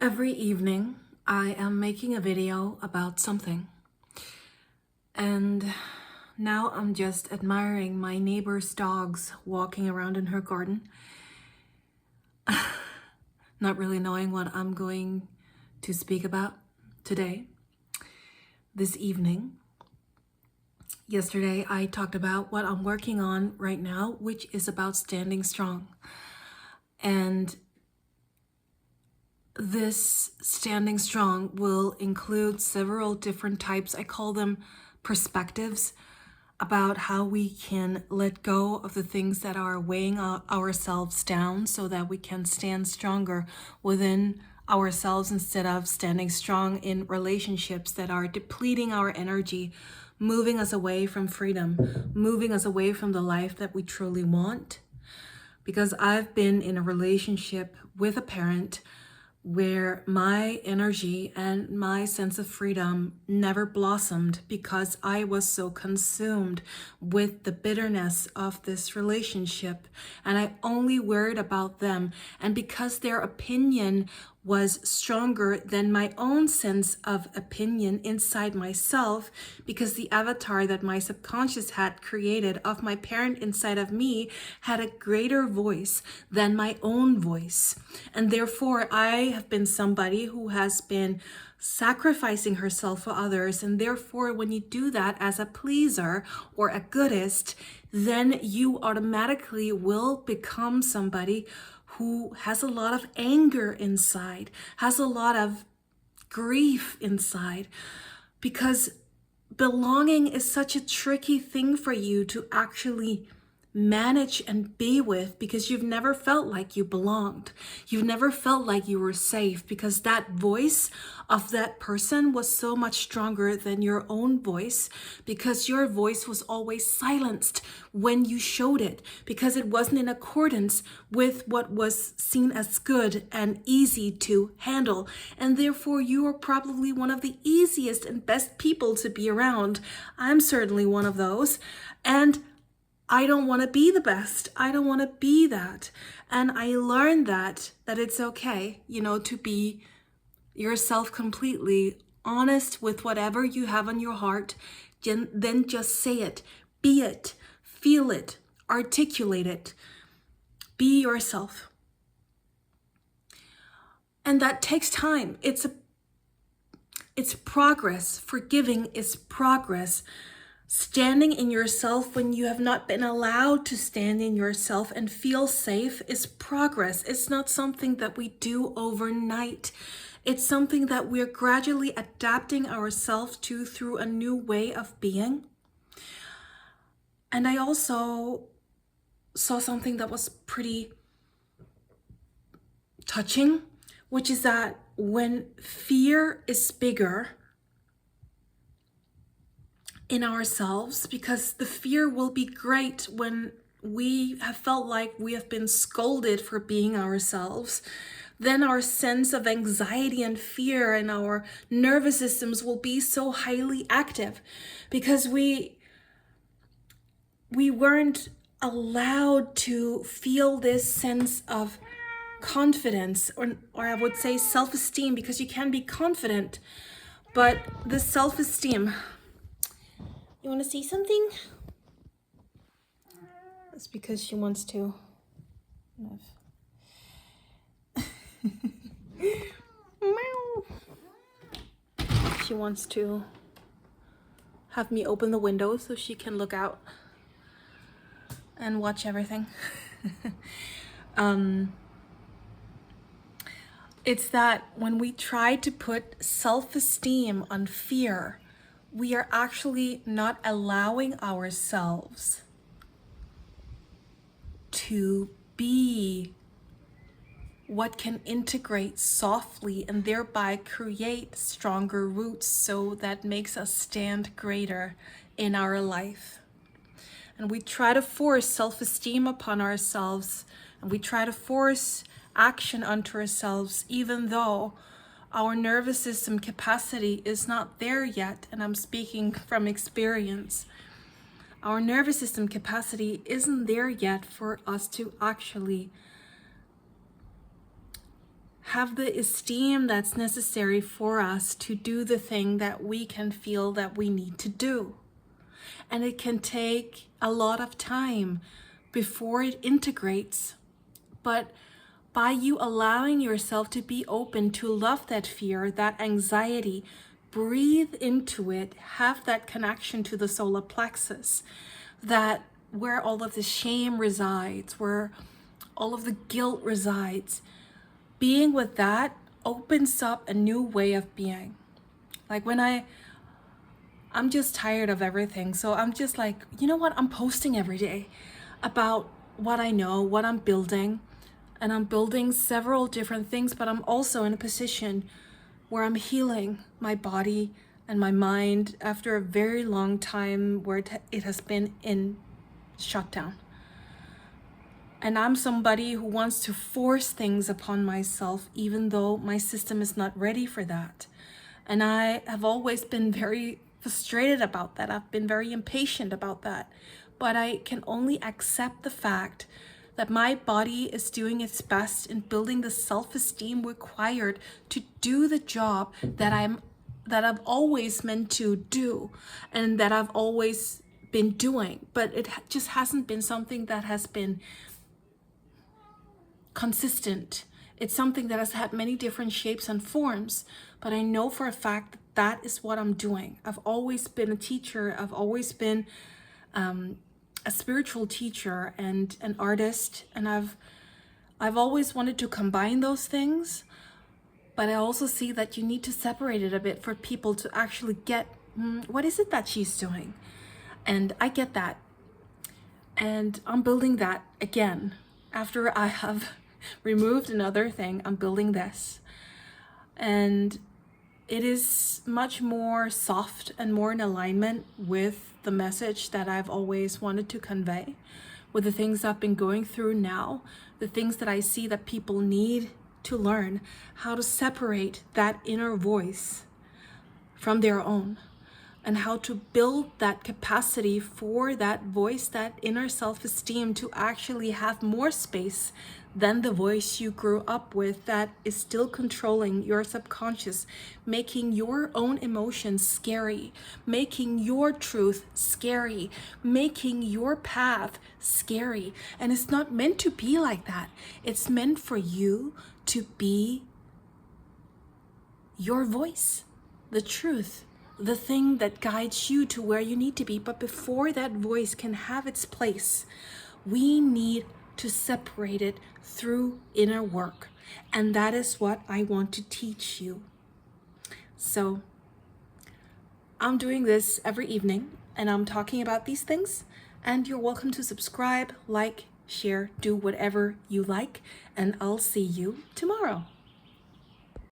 Every evening, I am making a video about something. And now I'm just admiring my neighbor's dogs walking around in her garden. Not really knowing what I'm going to speak about today. This evening. Yesterday, I talked about what I'm working on right now, which is about standing strong. And this standing strong will include several different types. I call them perspectives about how we can let go of the things that are weighing ourselves down so that we can stand stronger within ourselves instead of standing strong in relationships that are depleting our energy, moving us away from freedom, moving us away from the life that we truly want. Because I've been in a relationship with a parent where my energy and my sense of freedom never blossomed because I was so consumed with the bitterness of this relationship, and I only worried about them. And because their opinion was stronger than my own sense of opinion inside myself, because the avatar that my subconscious had created of my parent inside of me had a greater voice than my own voice. And therefore, I have been somebody who has been sacrificing herself for others. And therefore, when you do that as a pleaser or a goodist, then you automatically will become somebody who has a lot of anger inside, has a lot of grief inside, because belonging is such a tricky thing for you to actually manage and be with, because you've never felt like you belonged. You've never felt like you were safe, because that voice of that person was so much stronger than your own voice, because your voice was always silenced when you showed it, because it wasn't in accordance with what was seen as good and easy to handle. And therefore, you are probably one of the easiest and best people to be around. I'm certainly one of those. And I don't want to be the best. I don't want to be that. And I learned that it's okay, to be yourself completely, honest with whatever you have on your heart. Then just say it, be it, feel it, articulate it, be yourself. And that takes time. It's progress. Forgiving is progress. Standing in yourself when you have not been allowed to stand in yourself and feel safe is progress. It's not something that we do overnight. It's something that we're gradually adapting ourselves to through a new way of being. And I also saw something that was pretty touching, which is that when fear is bigger in ourselves, because the fear will be great when we have felt like we have been scolded for being ourselves, then our sense of anxiety and fear and our nervous systems will be so highly active, because we weren't allowed to feel this sense of confidence, or I would say self-esteem, because you can be confident, but the self-esteem. You want to see something? It's because she wants to. She wants to have me open the window so she can look out and watch everything. It's that when we try to put self-esteem on fear, we are actually not allowing ourselves to be what can integrate softly and thereby create stronger roots, so that makes us stand greater in our life. And we try to force self-esteem upon ourselves, and we try to force action onto ourselves, even though our nervous system capacity is not there yet. And I'm speaking from experience. Our nervous system capacity isn't there yet for us to actually have the esteem that's necessary for us to do the thing that we can feel that we need to do. And it can take a lot of time before it integrates. But by you allowing yourself to be open to love that fear, that anxiety, breathe into it, have that connection to the solar plexus, that where all of the shame resides, where all of the guilt resides, being with that opens up a new way of being. Like when I'm just tired of everything. So I'm just like, you know what? I'm posting every day about what I know, what I'm building. And I'm building several different things, but I'm also in a position where I'm healing my body and my mind after a very long time where it has been in shutdown. And I'm somebody who wants to force things upon myself, even though my system is not ready for that. And I have always been very frustrated about that. I've been very impatient about that. But I can only accept the fact that my body is doing its best in building the self-esteem required to do the job that I've always meant to do and that I've always been doing. But it just hasn't been something that has been consistent. It's something that has had many different shapes and forms, but I know for a fact that that is what I'm doing. I've always been a teacher. I've always been a spiritual teacher and an artist, and I've always wanted to combine those things, but I also see that you need to separate it a bit for people to actually get what is it that she's doing. And I get that, and I'm building that again. After I have removed another thing, I'm building this, and it is much more soft and more in alignment with the message that I've always wanted to convey, with the things I've been going through now, the things that I see that people need to learn, how to separate that inner voice from their own, and how to build that capacity for that voice, that inner self-esteem, to actually have more space than the voice you grew up with that is still controlling your subconscious, making your own emotions scary, making your truth scary, making your path scary. And it's not meant to be like that. It's meant for you to be your voice, the truth, the thing that guides you to where you need to be. But before that voice can have its place, we need to separate it through inner work. And that is what I want to teach you. So I'm doing this every evening and I'm talking about these things, and you're welcome to subscribe, like, share, do whatever you like, and I'll see you tomorrow.